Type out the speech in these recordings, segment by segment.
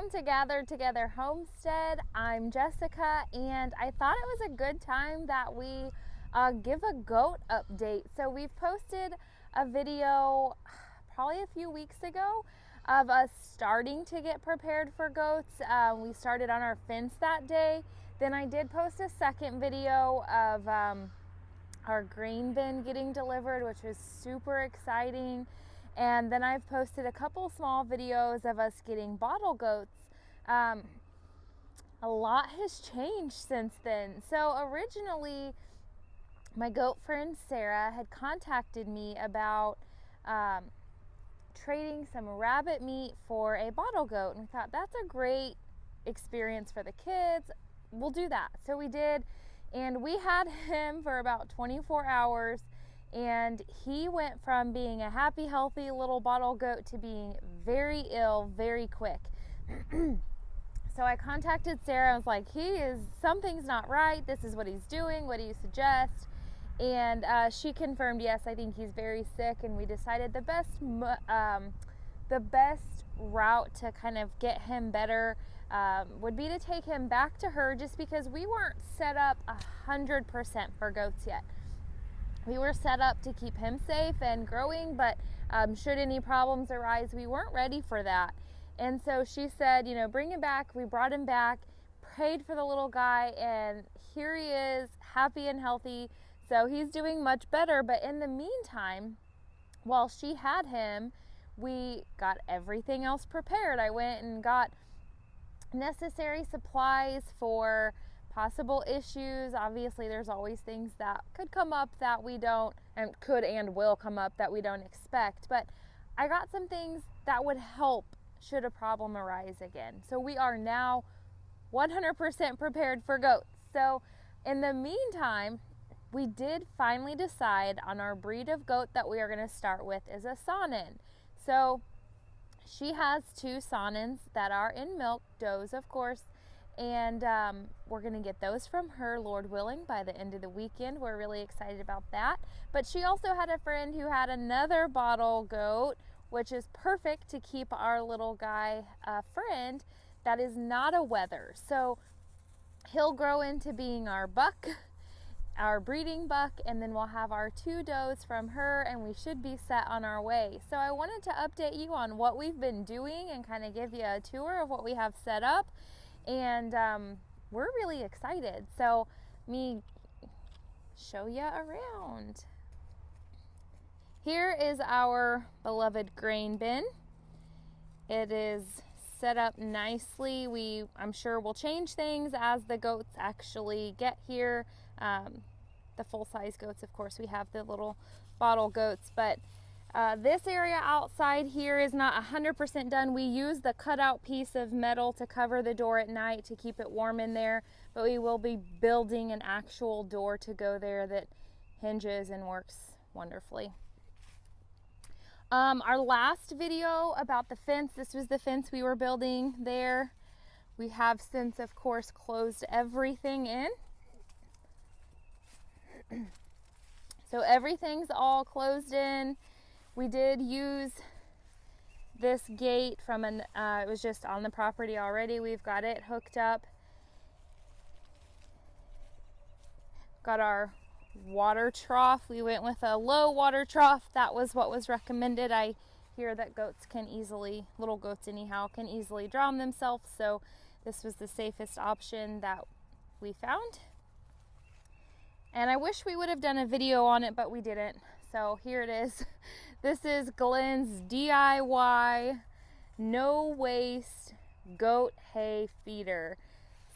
Welcome to Gathered Together Homestead. I'm Jessica, and I thought it was a good time that we give a goat update. So we've posted a video probably a few weeks ago of us starting to get prepared for goats. We started on our fence that day. Then I did post a second video of our grain bin getting delivered, which was super exciting. And then I've posted a couple small videos of us getting bottle goats. A lot has changed since then. So originally, my goat friend Sarah had contacted me about trading some rabbit meat for a bottle goat. And we thought that's a great experience for the kids. We'll do that. So we did. And we had him for about 24 hours. And he went from being a happy, healthy little bottle goat to being very ill very quick. So I contacted Sarah. I was like, something's not right. This is what he's doing. What do you suggest? And she confirmed, yes, I think he's very sick. And we decided the best route to kind of get him better would be to take him back to her, just because we weren't set up 100% for goats yet. We were set up to keep him safe and growing, but should any problems arise, we weren't ready for that. And so she said, bring him back. We brought him back, prayed for the little guy, and here he is, happy and healthy. So he's doing much better. But in the meantime, while she had him, we got everything else prepared. I went and got necessary supplies for possible issues. Obviously, there's always things that could come up that we don't, and could and will come up that we don't expect. But I got some things that would help should a problem arise again. So we are now 100% prepared for goats. So in the meantime, we did finally decide on our breed of goat that we are going to start with is a Saanen. So she has two Saanens that are in milk, does of course. And we're going to get those from her, Lord willing, by the end of the weekend. We're really excited about that. But she also had a friend who had another bottle goat, which is perfect to keep our little guy friend that is not a wether. So he'll grow into being our buck, our breeding buck, and then we'll have our two does from her, and we should be set on our way. So I wanted to update you on what we've been doing and kind of give you a tour of what we have set up. And we're really excited. So let me show you around. Here is our beloved grain bin. It is set up nicely. I'm sure we'll change things as the goats actually get here. The full-size goats, of course, we have the little bottle goats, but this area outside here is not 100% done. We use the cutout piece of metal to cover the door at night to keep it warm in there, but we will be building an actual door to go there that hinges and works wonderfully. Our last video about the fence, this was the fence we were building there. We have since, of course, closed everything in. So everything's all closed in. We did use this gate from it was just on the property already. We've got it hooked up. Got our water trough. We went with a low water trough. That was what was recommended. I hear that goats can easily, little goats anyhow, can easily drown themselves. So this was the safest option that we found. And I wish we would have done a video on it, but we didn't. So here it is. This is Glenn's DIY no waste goat hay feeder.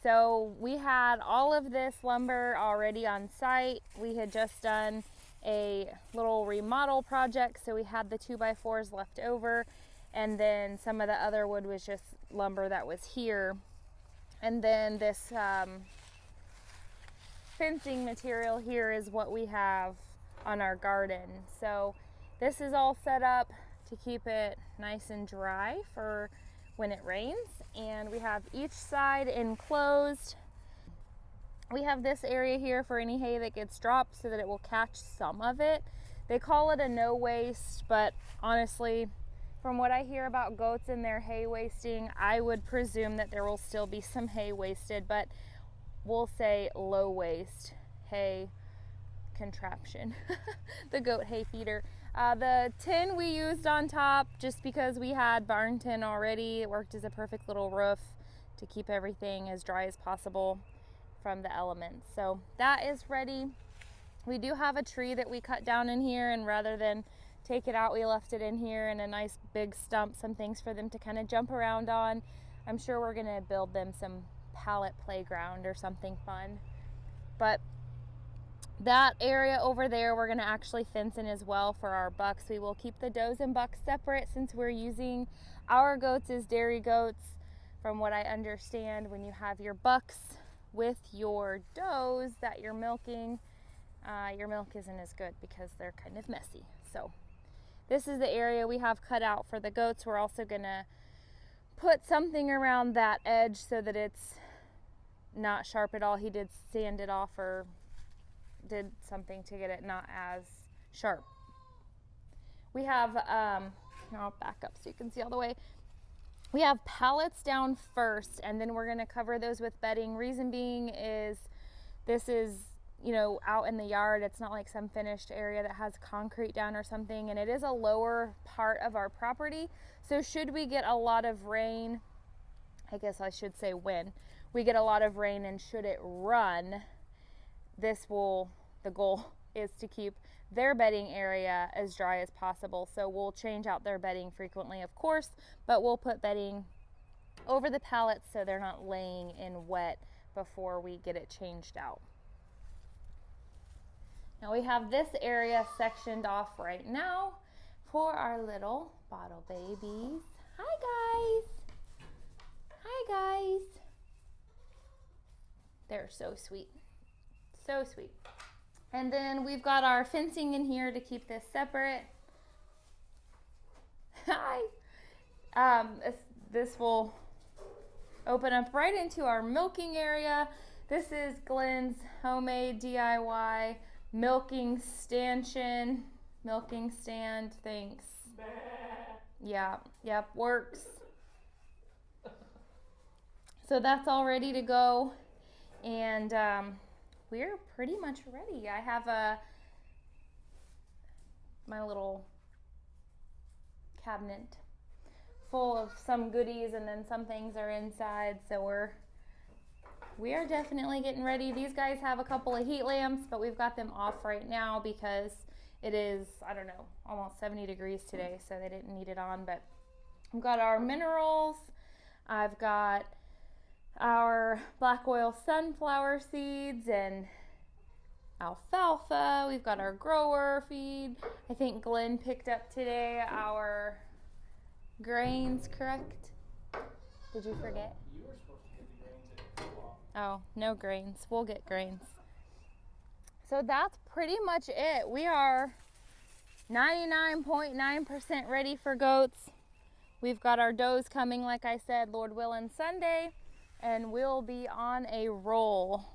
So we had all of this lumber already on site. We had just done a little remodel project, so we had the 2x4s left over, and then some of the other wood was just lumber that was here. And then this fencing material here is what we have on our garden. So this is all set up to keep it nice and dry for when it rains, and we have each side enclosed. We have this area here for any hay that gets dropped so that it will catch some of it. They call it a no waste, but honestly From what I hear about goats and their hay wasting, I would presume that there will still be some hay wasted, but we'll say low waste hay contraption. The goat hay feeder. The tin we used on top just because we had barn tin already. It worked as a perfect little roof to keep everything as dry as possible from the elements. So that is ready. We do have a tree that we cut down in here, and rather than take it out, we left it in here in a nice big stump, some things for them to kind of jump around on. I'm sure we're gonna build them some pallet playground or something fun. But that area over there we're gonna actually fence in as well for our bucks. We will keep the does and bucks separate since we're using our goats as dairy goats. From what I understand, when you have your bucks with your does that you're milking, your milk isn't as good because they're kind of messy. So this is the area we have cut out for the goats. We're also gonna put something around that edge so that it's not sharp at all. He did sand it off or did something to get it not as sharp. We have, I'll back up so you can see all the way. We have pallets down first, and then we're gonna cover those with bedding. Reason being is this is, you know, out in the yard. It's not like some finished area that has concrete down or something, and it is a lower part of our property. So should we get a lot of rain, I guess I should say when we get a lot of rain and should it run, the goal is to keep their bedding area as dry as possible. So we'll change out their bedding frequently, of course, but we'll put bedding over the pallets so they're not laying in wet before we get it changed out. Now we have this area sectioned off right now for our little bottle babies. Hi guys. Hi guys. They're so sweet. So sweet. And then we've got our fencing in here to keep this separate. Hi. This will open up right into our milking area. This is Glenn's homemade DIY milking stand. Thanks. Yeah, yep, works. So that's all ready to go. And we're pretty much ready. I have my little cabinet full of some goodies, and then some things are inside. So we are definitely getting ready. These guys have a couple of heat lamps, but we've got them off right now because it is, I don't know, almost 70 degrees today, so they didn't need it on. But I've got our minerals. I've got our black oil sunflower seeds and alfalfa. We've got our grower feed. I think Glenn picked up today our grains, correct? Did you forget? You were supposed to get the grains at 2 o'clock. Oh, no grains. We'll get grains. So that's pretty much it. We are 99.9% ready for goats. We've got our does coming, like I said, Lord willing, Sunday, and we'll be on a roll.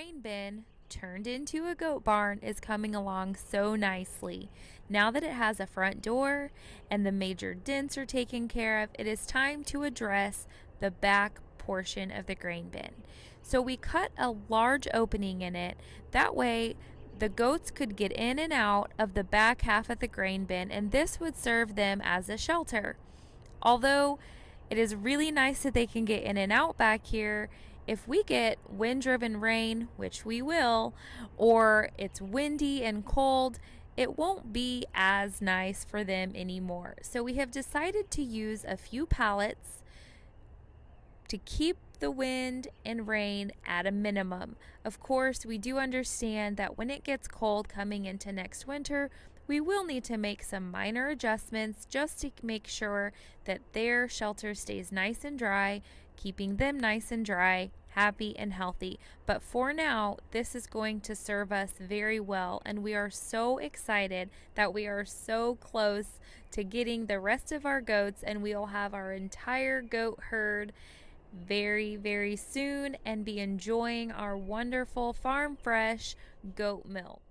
grain bin turned into a goat barn is coming along so nicely. Now that it has a front door and the major dents are taken care of, it is time to address the back portion of the grain bin. So we cut a large opening in it. That way the goats could get in and out of the back half of the grain bin, and this would serve them as a shelter. Although it is really nice that they can get in and out back here, if we get wind-driven rain, which we will, or it's windy and cold, it won't be as nice for them anymore. So we have decided to use a few pallets to keep the wind and rain at a minimum. Of course, we do understand that when it gets cold coming into next winter, we will need to make some minor adjustments just to make sure that their shelter stays nice and dry, keeping them nice and dry, happy and healthy. But for now, this is going to serve us very well, and we are so excited that we are so close to getting the rest of our goats, and we will have our entire goat herd very, very soon and be enjoying our wonderful farm fresh goat milk.